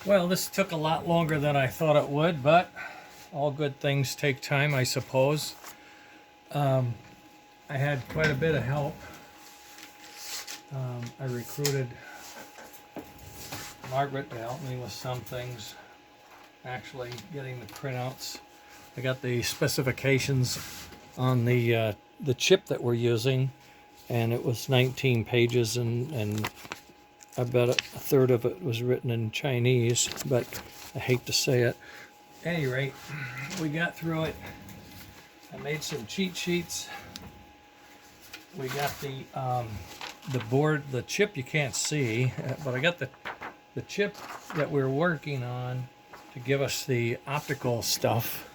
Well, this took a lot longer than I thought it would, but all good things take time, I suppose. I had quite a bit of help. I recruited Margaret to help me with some things, actually getting the printouts. I got the specifications on the chip that we're using, and it was 19 pages, and I bet a third of it was written in Chinese, but I hate to say it. At any rate, we got through it. I made some cheat sheets. We got the board, the chip you can't see, but I got the chip that we're working on to give us the optical stuff.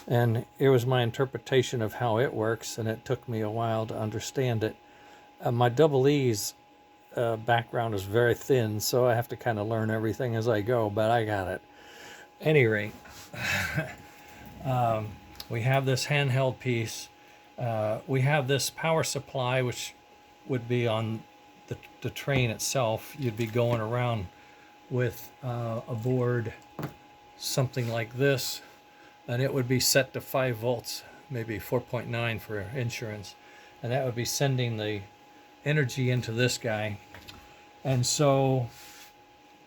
And here was my interpretation of how it works, and it took me a while to understand it. My double E's background is very thin, so I have to kind of learn everything as I go, but I got it. Any rate, we have this handheld piece. We have this power supply, which would be on the train itself. You'd be going around with a board, something like this, and it would be set to 5 volts, maybe 4.9 for insurance, and that would be sending the energy into this guy. And so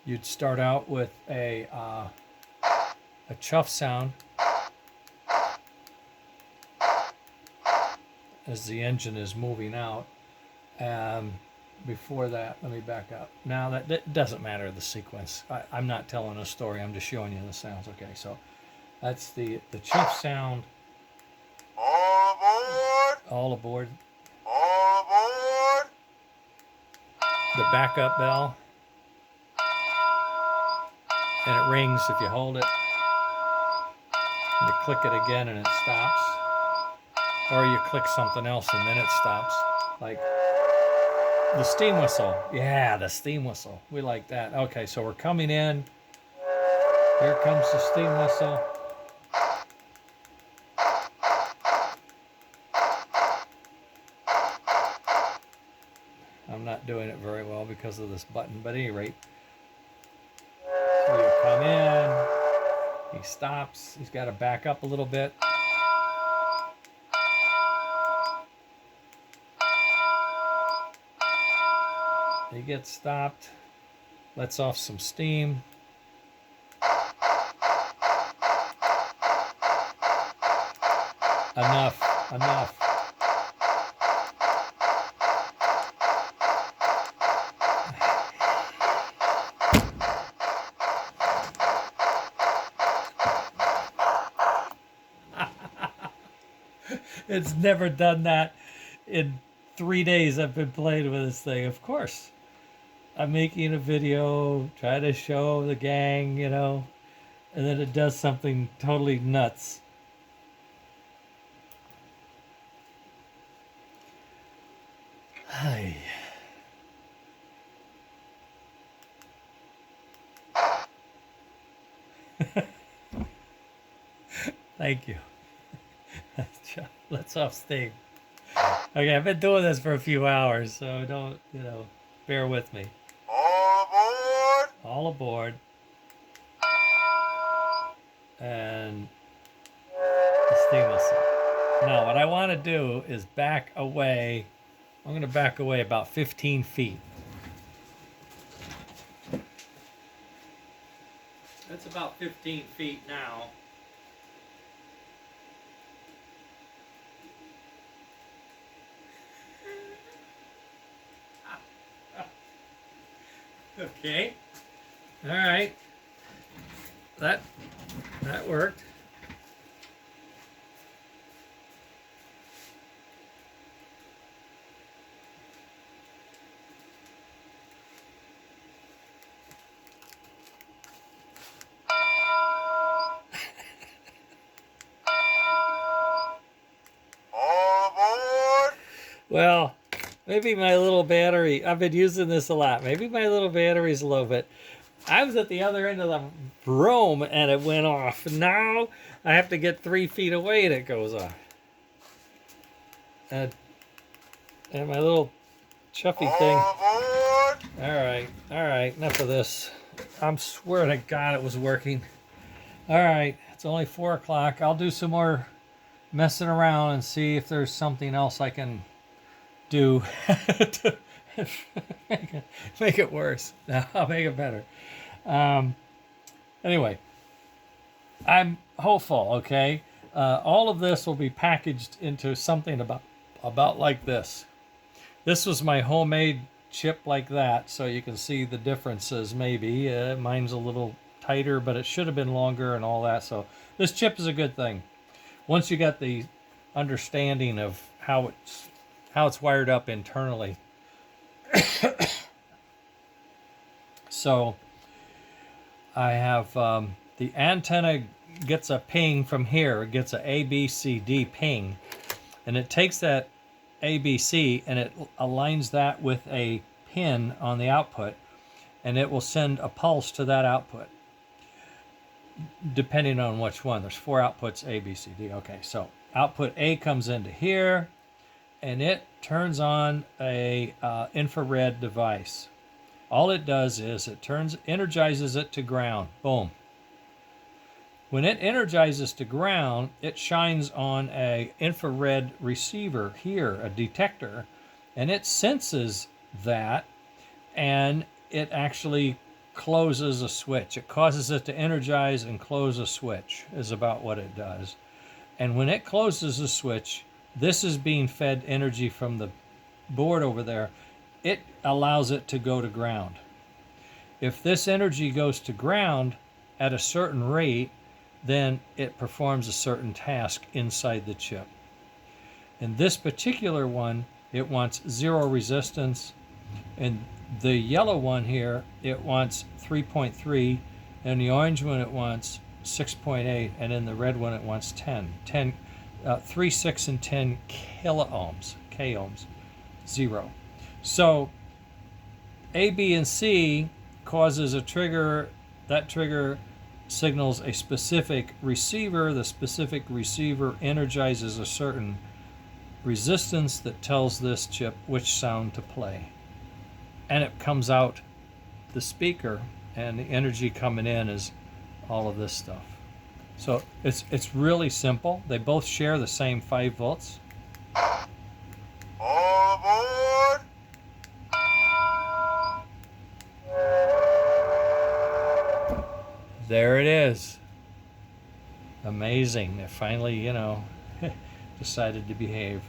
you'd start out with a chuff sound as the engine is moving out. Before that, let me back up. Now that doesn't matter, the sequence. I'm not telling a story, I'm just showing you the sounds. Okay, so that's the chuff sound. All aboard! All aboard. All aboard! The backup bell, and it rings if you hold it. You click it again and it stops, or you click something else and then it stops, like the steam whistle. Yeah, the steam whistle, we like that. Okay, so we're coming in. Here comes the steam whistle. I'm not doing it very well because of this button, but at any rate, so you come in, he stops, he's got to back up a little bit. He gets stopped, lets off some steam. Enough. It's never done that in 3 days I've been playing with this thing. Of course, I'm making a video, try to show the gang, and then it does something totally nuts. Hi. Thank you. Let's off steam. Okay, I've been doing this for a few hours, so don't, bear with me. All aboard! All aboard. And the steam whistle. Now, what I want to do is back away. I'm going to back away about 15 feet. That's about 15 feet now. Okay. All right. That worked. All aboard! Well, maybe my little battery, I've been using this a lot. Maybe my little battery's low, but I was at the other end of the room and it went off. Now I have to get 3 feet away and it goes off. And my little chuffy thing. All aboard! All right, enough of this. I'm swearing to God it was working. All right, it's only 4 o'clock. I'll do some more messing around and see if there's something else I can do to make it worse. No, I'll make it better. Anyway, I'm hopeful. Okay, all of this will be packaged into something about like this. This was my homemade chip like that, so you can see the differences. Maybe mine's a little tighter, but it should have been longer and all that. So this chip is a good thing. Once you got the understanding of how it's wired up internally. So I have the antenna gets a ping from here. It gets a ABCD ping, and it takes that ABC and it aligns that with a pin on the output, and it will send a pulse to that output depending on which one. There's 4 outputs, A, B, C, D. Okay, so output A comes into here, and it turns on a infrared device. All it does is it energizes it to ground. Boom. When it energizes to ground, it shines on a infrared receiver here, a detector, and it senses that, and it actually closes a switch. It causes it to energize and close a switch is about what it does. And when it closes a switch, this is being fed energy from the board over there. It allows it to go to ground. If this energy goes to ground at a certain rate, then it performs a certain task inside the chip. In this particular one, it wants 0 resistance, and the yellow one here, it wants 3.3, and the orange one it wants 6.8, and in the red one it wants 3, 6, and 10 k-ohms, 0. So A, B, and C causes a trigger. That trigger signals a specific receiver. The specific receiver energizes a certain resistance that tells this chip which sound to play. And it comes out the speaker, and the energy coming in is all of this stuff. So it's really simple. They both share the same 5 volts. All aboard! There it is. Amazing. It finally, decided to behave.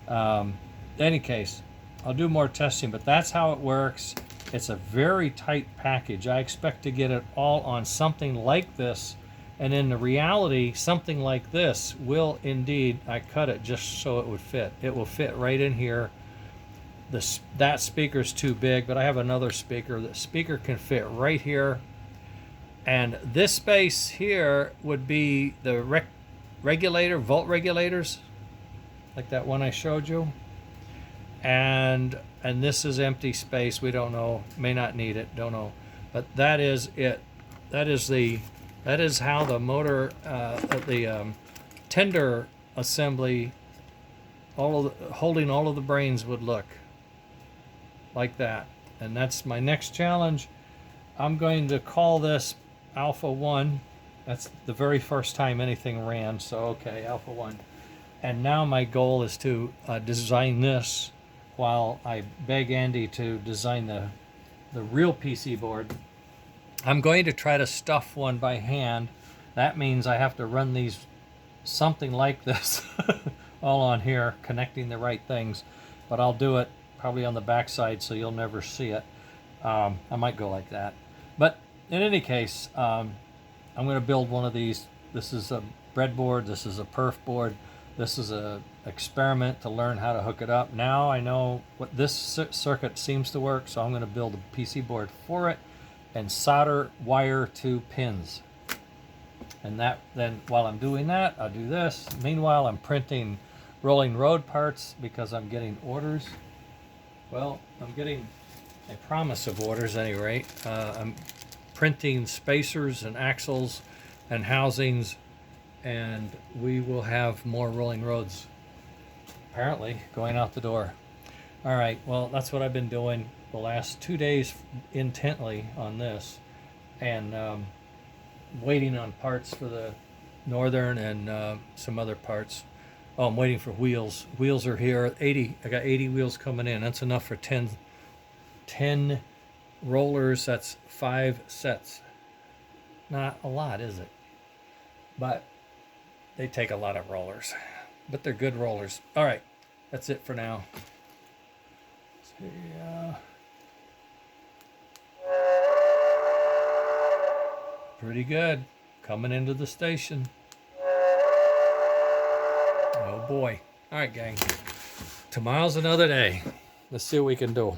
In any case, I'll do more testing, but that's how it works. It's a very tight package. I expect to get it all on something like this, and in the reality, something like this will indeed, I cut it just so it would fit. It will fit right in here. That speaker's too big, but I have another speaker. The speaker can fit right here. And this space here would be the volt regulators, like that one I showed you. And this is empty space. We don't know, may not need it, don't know. But that is it. That is how the motor, the tender assembly, holding all of the brains would look like that. And that's my next challenge. I'm going to call this Alpha 1. That's the very first time anything ran. So okay, Alpha 1. And now my goal is to design this while I beg Andy to design the real PC board. I'm going to try to stuff one by hand. That means I have to run these something like this all on here, connecting the right things. But I'll do it probably on the back side so you'll never see it. I might go like that. But in any case, I'm going to build one of these. This is a breadboard. This is a perf board. This is a experiment to learn how to hook it up. Now I know what this circuit seems to work, so I'm going to build a PC board for it and solder wire to pins. And then while I'm doing that, I'll do this. Meanwhile, I'm printing rolling road parts because I'm getting orders. Well, I'm getting a promise of orders at any rate. I'm printing spacers and axles and housings, and we will have more rolling roads apparently going out the door. All right, well, that's what I've been doing the last 2 days intently on this, and waiting on parts for the northern and some other parts. Oh, I'm waiting for wheels. Wheels are here. 80. I got 80 wheels coming in. That's enough for 10 rollers. That's 5 sets. Not a lot, is it? But they take a lot of rollers. But they're good rollers. All right. That's it for now. Let's see, pretty good. Coming into the station. Oh boy. All right, gang. Tomorrow's another day. Let's see what we can do.